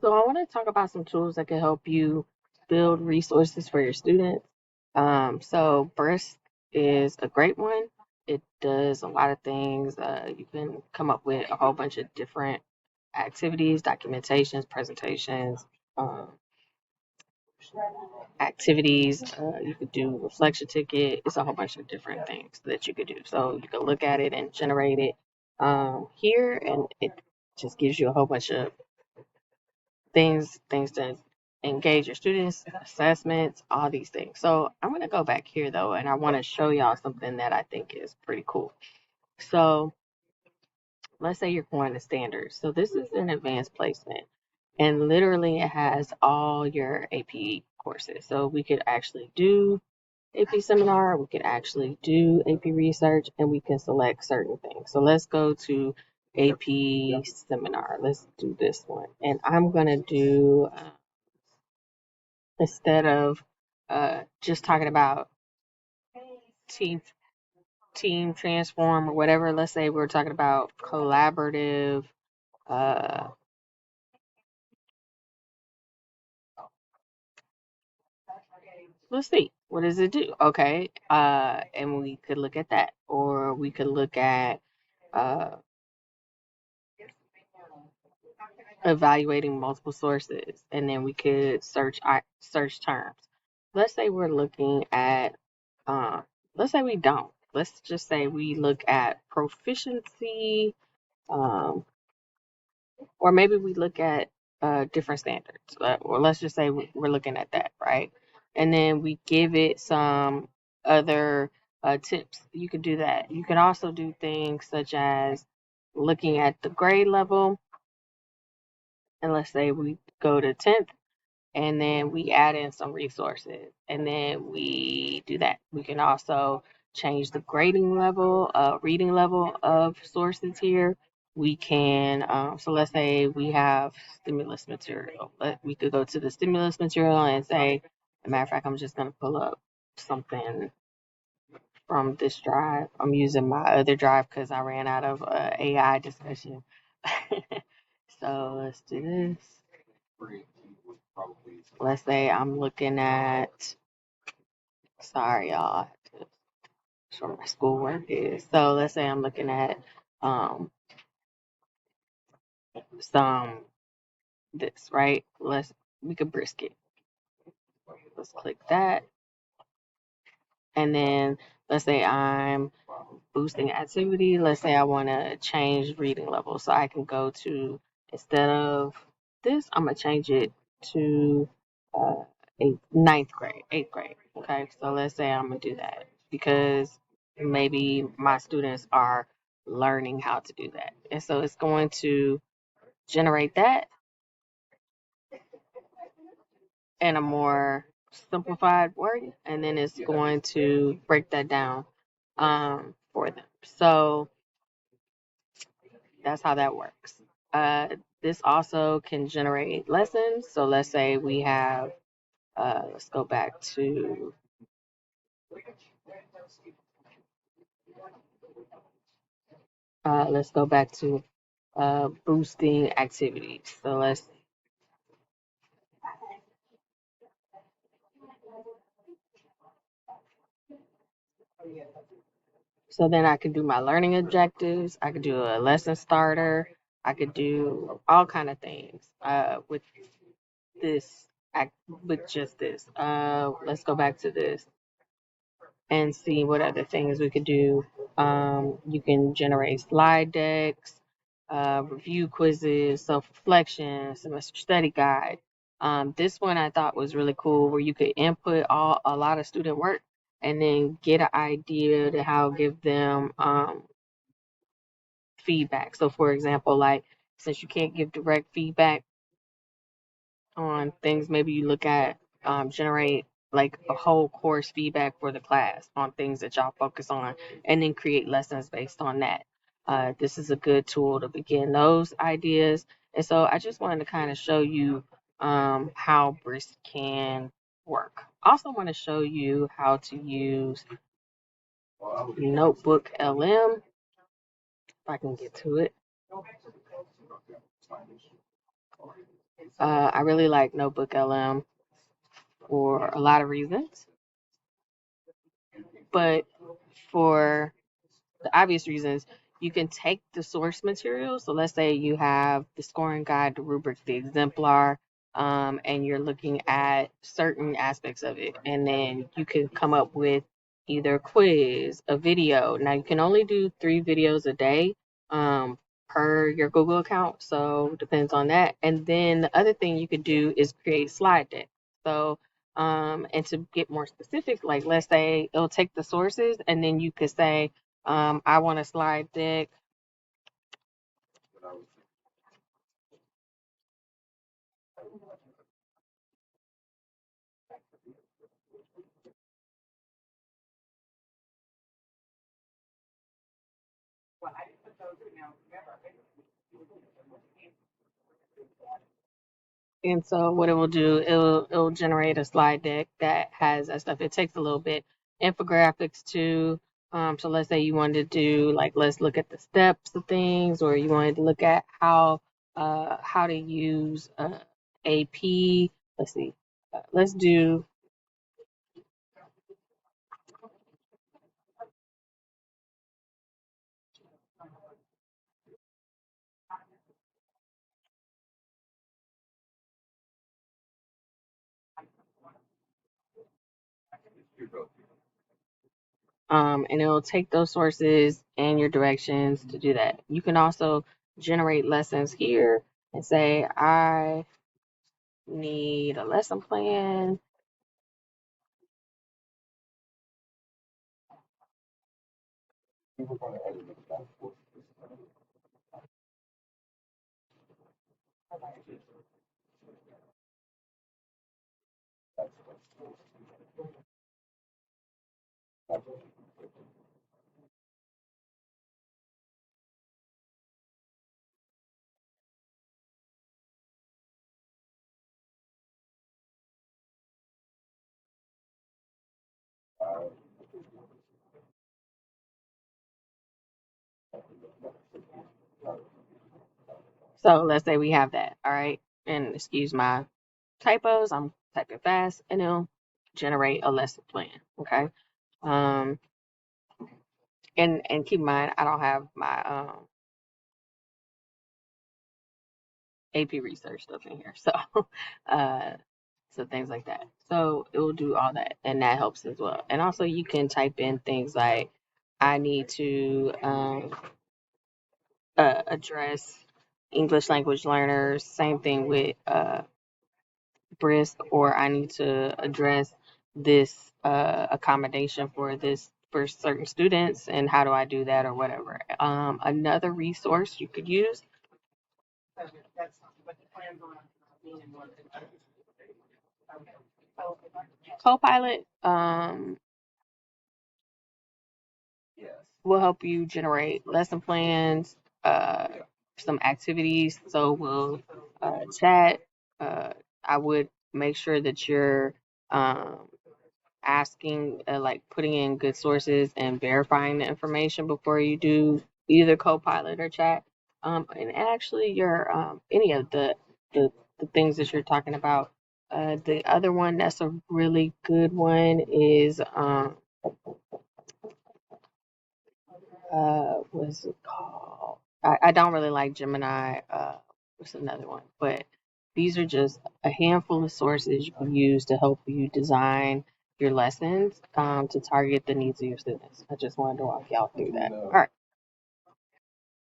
So I want to talk about some tools that can help you build resources for your students. So Brisk is a great one. It does a lot of things. You can come up with a whole bunch of different activities, documentations, presentations, um, activities. You could do reflection ticket. It's a whole bunch of different things that you could do. So you can look at it and generate it here, and it just gives you a whole bunch of things to engage your students, assessments, all these things. So I'm gonna go back here though, and I want to show y'all something that I think is pretty cool. So let's say you're going to standards. So this is an advanced placement, and literally it has all your AP courses. So we could actually do AP seminar, we could actually do AP research, and we can select certain things. So let's go to AP seminar. Let's do this one, and I'm gonna do. Instead of just talking about team team transform or whatever. Let's say we're talking about collaborative. Uh, let's see, what does it do? Okay, and we could look at that, or we could look at uh, evaluating multiple sources, and then we could search terms. Let's say we're looking at. Uh, let's say we don't. Let's just say we look at proficiency. Um, or maybe we look at different standards, or let's just say we're looking at that, right? And then we give it some other tips. You could do that. You can also do things such as looking at the grade level, and let's say we go to 10th, and then we add in some resources, and then we do that. We can also change the grading level, reading level of sources here. We can, so let's say we have stimulus material. We could go to the stimulus material and say, as a matter of fact, I'm just going to pull up something from this drive. I'm using my other drive because I ran out of AI discussion. So let's do this. Let's say I'm looking at, sorry y'all, that's where my schoolwork is. So let's say I'm looking at um some this, right? We could brisket. Let's click that. And then let's say I'm boosting activity. Let's say I want to change reading level. So I can go to, instead of this, I'm gonna change it to uh ninth grade, eighth grade. Okay. So let's say I'm gonna do that because maybe my students are learning how to do that. And so it's going to generate that in a more simplified word, and then it's going to break that down for them. So that's how that works. This also can generate lessons. So let's say we have, let's go back to, boosting activities. So then I could do my learning objectives. I could do a lesson starter. I could do all kind of things with this act with just this. Let's go back to this and see what other things we could do. You can generate slide decks, review quizzes, self reflection, semester study guide. This one I thought was really cool, where you could input a lot of student work and then get an idea to how give them feedback. So, for example, like since you can't give direct feedback on things, maybe you look at generate like a whole course feedback for the class on things that y'all focus on, and then create lessons based on that. This is a good tool to begin those ideas. And so I just wanted to kind of show you how Brisk can work. I also want to show you how to use Notebook LM, if I can get to it. I really like Notebook LM for a lot of reasons, but for the obvious reasons, you can take the source material. So let's say you have the scoring guide, the rubric, the exemplar, and you're looking at certain aspects of it. And then you can come up with either a quiz, a video. Now you can only do 3 videos a day per your Google account. So it depends on that. And then the other thing you could do is create slide deck. So and to get more specific, like let's say it'll take the sources and then you could say, I want a slide deck. And so what it will do, it'll generate a slide deck that has that stuff. It takes a little bit. Infographics too. So let's say you wanted to do like let's look at the steps of things, or you wanted to look at how to use AP. Let's see. Let's do and it'll take those sources and your directions to do that. You can also generate lessons here and say, I need a lesson plan. So let's say we have that, all right? And excuse my typos, I'm typing fast, and it'll generate a lesson plan, okay? Um, and keep in mind, I don't have my AP research stuff in here, so uh, so things like that. So it will do all that, and that helps as well. And also, you can type in things like, I need to address English language learners. Same thing with Brisk, or I need to address this accommodation for this for certain students, and how do I do that or whatever. Another resource you could use, Copilot, will help you generate lesson plans, uh, some activities. So we'll chat. Uh, I would make sure that you're um, asking, like putting in good sources and verifying the information before you do either Copilot or chat. And actually, your any of the things that you're talking about. The other one that's a really good one is what's it called? I don't really like Gemini. What's another one? But these are just a handful of sources you can use to help you design your lessons to target the needs of your students. I just wanted to walk y'all through that. All right.